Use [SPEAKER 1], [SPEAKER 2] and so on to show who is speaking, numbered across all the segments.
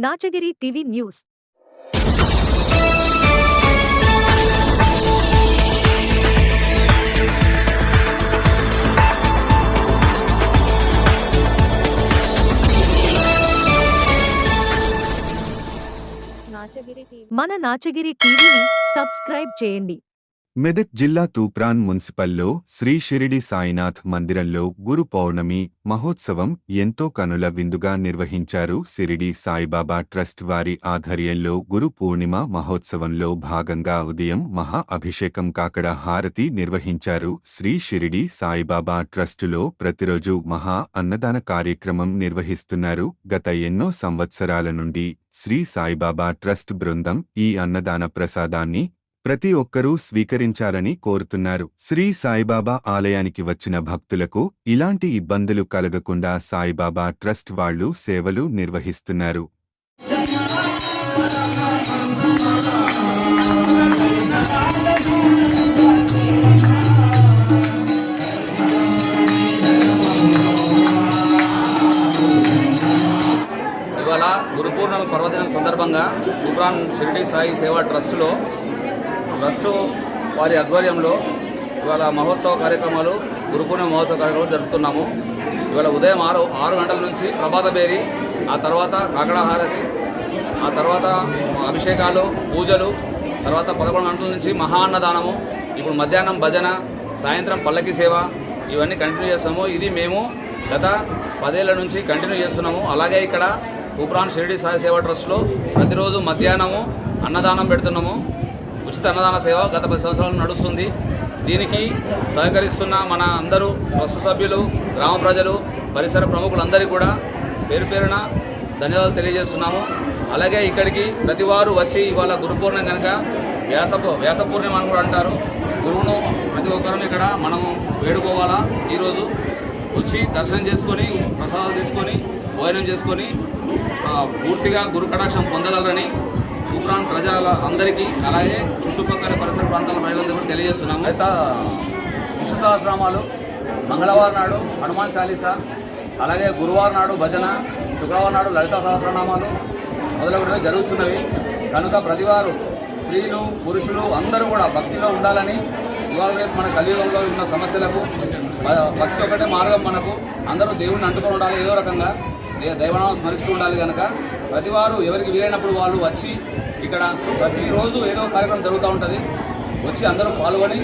[SPEAKER 1] Nachagiri TV news. మన నాచగిరి టీవీని subscribe చేయండి.
[SPEAKER 2] మెదక్ జిల్లా తూప్రాన్ మున్సిపల్లో శ్రీ షిరిడి సాయినాథ్ మందిరంలో గురు పౌర్ణమి మహోత్సవం ఎంతో కనుల విందుగా నిర్వహించారు. షిరిడి సాయిబాబా ట్రస్ట్ వారి ఆధ్వర్యంలో గురు పూర్ణిమ మహోత్సవంలో భాగంగా ఉదయం మహా అభిషేకం కాకడ హారతి నిర్వహించారు. శ్రీ షిరిడి సాయిబాబా ట్రస్టులో ప్రతిరోజు మహా అన్నదాన కార్యక్రమం నిర్వహిస్తున్నారు. గత ఎన్నో సంవత్సరాల నుండి శ్రీ సాయిబాబా ట్రస్ట్ బృందం ఈ అన్నదాన ప్రసాదాన్ని ప్రతి ఒక్కరూ స్వీకరించాలని కోరుతున్నారు. శ్రీ సాయిబాబా ఆలయానికి వచ్చిన భక్తులకు ఇలాంటి ఇబ్బందులు కలగకుండా సాయిబాబా ట్రస్ట్ వాళ్లు సేవలు నిర్వహిస్తున్నారు.
[SPEAKER 3] ఇవాళ గురు పూర్ణిమ పర్వదినం సందర్భంగా తూప్రాన్ షిరిడి సాయి సేవా ట్రస్టు వారి ఆధ్వర్యంలో ఇవాళ మహోత్సవ కార్యక్రమాలు గురు పూర్ణిమ మహోత్సవ కార్యక్రమాలు జరుపుతున్నాము. ఇవాళ ఉదయం 6 గంటల నుంచి ప్రభాత బేరి, ఆ తర్వాత కాకడ హారతి, ఆ తర్వాత అభిషేకాలు, పూజలు, తర్వాత 11 గంటల నుంచి మహా అన్నదానము, ఇప్పుడు మధ్యాహ్నం భజన, సాయంత్రం పల్లకి సేవ, ఇవన్నీ కంటిన్యూ చేస్తాము. ఇది మేము గత 10 ఏళ్ల నుంచి కంటిన్యూ చేస్తున్నాము. అలాగే ఇక్కడ తూప్రాన్ షిరిడి సాయి సేవా ట్రస్ట్లో ప్రతిరోజు మధ్యాహ్నము అన్నదానం పెడుతున్నాము. ఉచిత అన్నదాన సేవ గత 10 సంవత్సరాలు నడుస్తుంది. దీనికి సహకరిస్తున్న మన అందరూ ట్రస్ట్ సభ్యులు, గ్రామ ప్రజలు, పరిసర ప్రముఖులందరికీ కూడా పేరు పేరున ధన్యవాదాలు తెలియజేస్తున్నాము. అలాగే ఇక్కడికి ప్రతివారు వచ్చి ఇవాళ గురు పూర్ణిమ కనుక వ్యాస పూర్ణిమ అని కూడా అంటారు. గురువును ప్రతి ఒక్కరూ ఇక్కడ మనము వేడుకోవాలా. ఈరోజు వచ్చి దర్శనం చేసుకొని, ప్రసాదాలు తీసుకొని, భోజనం చేసుకొని పూర్తిగా గురు కటాక్షం పొందగలరని తూప్రాన్ ప్రజల అందరికీ, అలాగే చుట్టుపక్కల పరిసర ప్రాంతాల ప్రజలందరూ కూడా తెలియజేస్తున్నాము. అయితే విష్ణు సహస్రనామాలు, మంగళవారం నాడు హనుమాన్ చాలీసా, అలాగే గురువారం నాడు భజన, శుక్రవారం నాడు లలిత సహస్రనామాలు మొదలగునవి జరుగుతున్నవి. కనుక ప్రతివారు స్త్రీలు, పురుషులు అందరూ కూడా భక్తిలో ఉండాలని, ఇవాళ రేపు మన కలియుగంలో ఉన్న సమస్యలకు భక్తి ఒకటే మార్గం. మనకు అందరూ దేవుడిని అంటుకొని ఉండాలి, ఏదో రకంగా దైవనామం స్మరిస్తూ ఉండాలి. కనుక ప్రతివారు ఎవరికి వీలైనప్పుడు వాళ్ళు వచ్చి ఇక్కడ ప్రతిరోజు ఏదో కార్యక్రమం జరుగుతూ ఉంటుంది. వచ్చి అందరూ పాల్గొని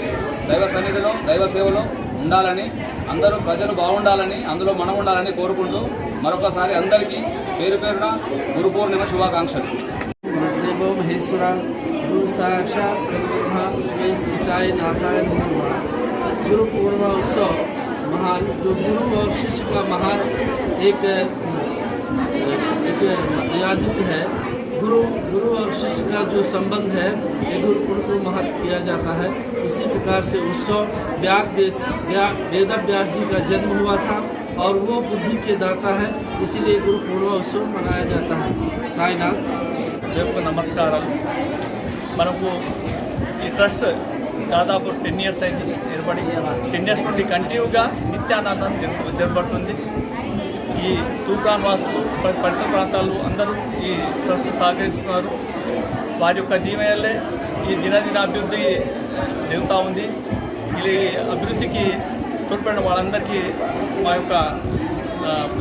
[SPEAKER 3] దైవ సన్నిధిలో, దైవ సేవలో ఉండాలని, అందరూ ప్రజలు బాగుండాలని, అందులో మనం ఉండాలని కోరుకుంటూ మరొకసారి అందరికీ పేరు పేరున గురు పూర్ణిమ శుభాకాంక్షలు.
[SPEAKER 4] देवो महेश्वर गुरु साक्षात इसमें श्री साई नारायण गुरु पूर्णिमा उत्सव महान, जो गुरु और शिष्य का महान एक यादित है। गुरु और शिष्य का जो संबंध है ये गुरु पूर्णिमा को महत्व किया जाता है। इसी प्रकार से उत्सव वेद व्यास जी का जन्म हुआ था और वो बुद्धि के दाता है, इसीलिए गुरु पूर्णिमा उत्सव मनाया जाता है। साईनाथ
[SPEAKER 5] రేపు నమస్కారాలు. మనకు ఈ ట్రస్ట్ దాదాపు 10 ఇయర్స్ అయింది ఏర్పడి. 10 ఇయర్స్ నుండి కంటిన్యూగా నిత్యానందం జరపడుతుంది. ఈ తూప్రాన్ వాసులు, పరిసర ప్రాంతాలు అందరూ ఈ ట్రస్ట్ సహకరిస్తున్నారు. వారి యొక్క దీవెనలే ఈ దినదిన అభివృద్ధి జరుగుతూ ఉంది. ఈ అభివృద్ధికి తోడ్పడిన వాళ్ళందరికీ మా యొక్క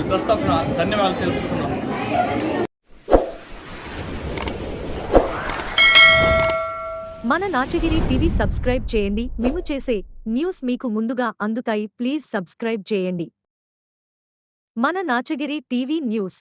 [SPEAKER 5] ట్రస్ట్ తరఫున ధన్యవాదాలు తెలుపుతున్నాము.
[SPEAKER 1] మన నాచగిరి టీవీ సబ్స్క్రైబ్ చేయండి. మేము చేసే న్యూస్ మీకు ముందుగా అందుతాయి. ప్లీజ్ సబ్స్క్రైబ్ చేయండి. మన నాచగిరి టీవీ న్యూస్.